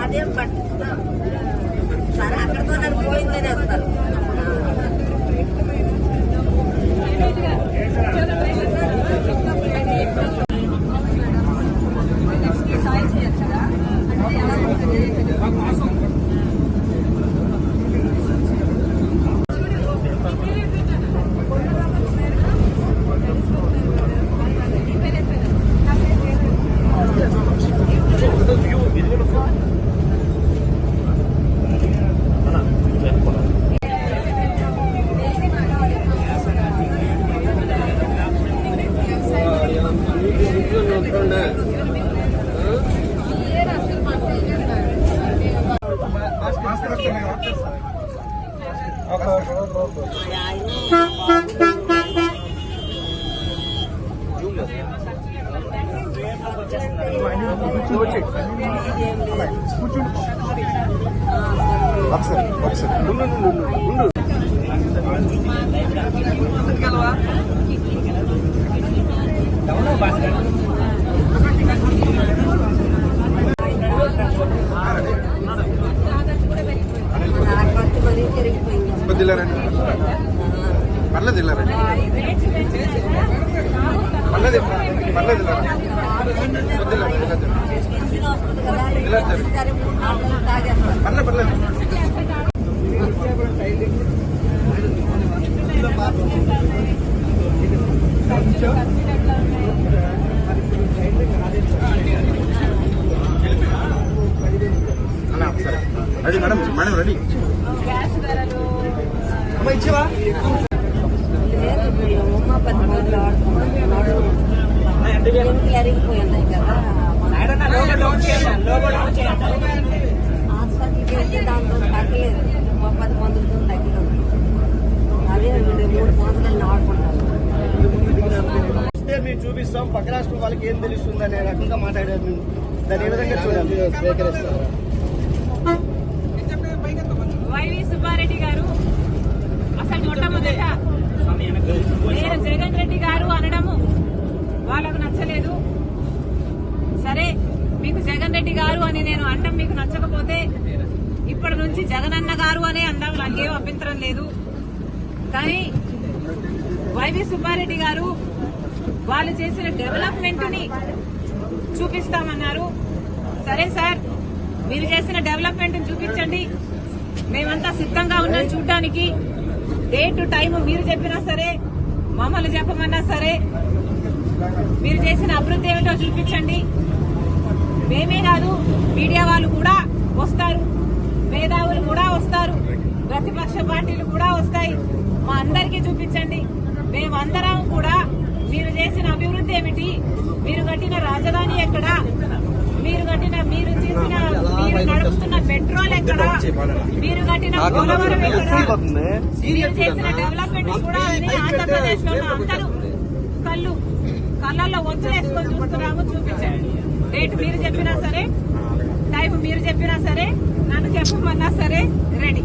అదేం పట్టిస్తా సరే అక్కడితో నన్ను పోయిందని వస్తారు. పర్లేదు పర్లేదు పర్లేదు పర్లేదు సరే రెడీ మేడం మేడం రెడీ అమ్మ ఇచ్చేవా అరిగిపోయినాయి కదా హాస్పిటల్కి వెళ్తే దాంతో తగ్గలేదు. 10 మందులతో తగ్గలేదు. అదే 3 సంవత్సరాలు ఆడుకుంటాను. మేము చూపిస్తాం పక్క రాష్ట్రం వాళ్ళకి ఏం తెలుస్తుంది అనే రకంగా మాట్లాడారు. మేము దాన్ని ఏ విధంగా చూడాలి? వైవి సుబ్బారెడ్డి గారు అసలు మొట్టమొదట నేను జగన్ రెడ్డి గారు అనడము వాళ్ళకు నచ్చలేదు. సరే మీకు జగన్ రెడ్డి గారు అని నేను అనడం మీకు నచ్చకపోతే ఇప్పటి నుంచి జగనన్న గారు అనే అందాం, నాకేం అభ్యంతరం లేదు. కానీ వైవి సుబ్బారెడ్డి గారు వాళ్ళు చేసిన డెవలప్మెంట్ ని చూపిస్తామన్నారు. సరే సార్, మీరు చేసిన డెవలప్మెంట్ చూపించండి, మేమంతా సిద్ధంగా ఉన్నాం చూడ్డానికి. డేట్ టైం మీరు చెప్పినా సరే, మమ్మల్ని చెప్పమన్నా సరే, మీరు చేసిన అభివృద్ధి ఏమిటో చూపించండి. మేమే కాదు, మీడియా వాళ్ళు కూడా వస్తారు, మేధావులు కూడా వస్తారు, ప్రతిపక్ష పార్టీలు కూడా వస్తాయి. మా అందరికీ చూపించండి. మేమందరం కూడా మీరు చేసిన అభివృద్ధి ఏమిటి, మీరు కట్టిన రాజధాని ఎక్కడ, మీరు నడుపుతున్న మెట్రోలు ఎక్కడ, మీరు కట్టిన పోలవరం ఎక్కడ, మీరు చేసిన డెవలప్మెంట్ కూడా ఆంధ్రప్రదేశ్ లో అందరూ కళ్ళల్లో వంచులేసుకొని చూస్తున్నాము. చూపించండి. డేట్ మీరు చెప్పినా సరే, టైం మీరు చెప్పినా సరే, నన్ను చెప్పమన్నా సరే రెడీ.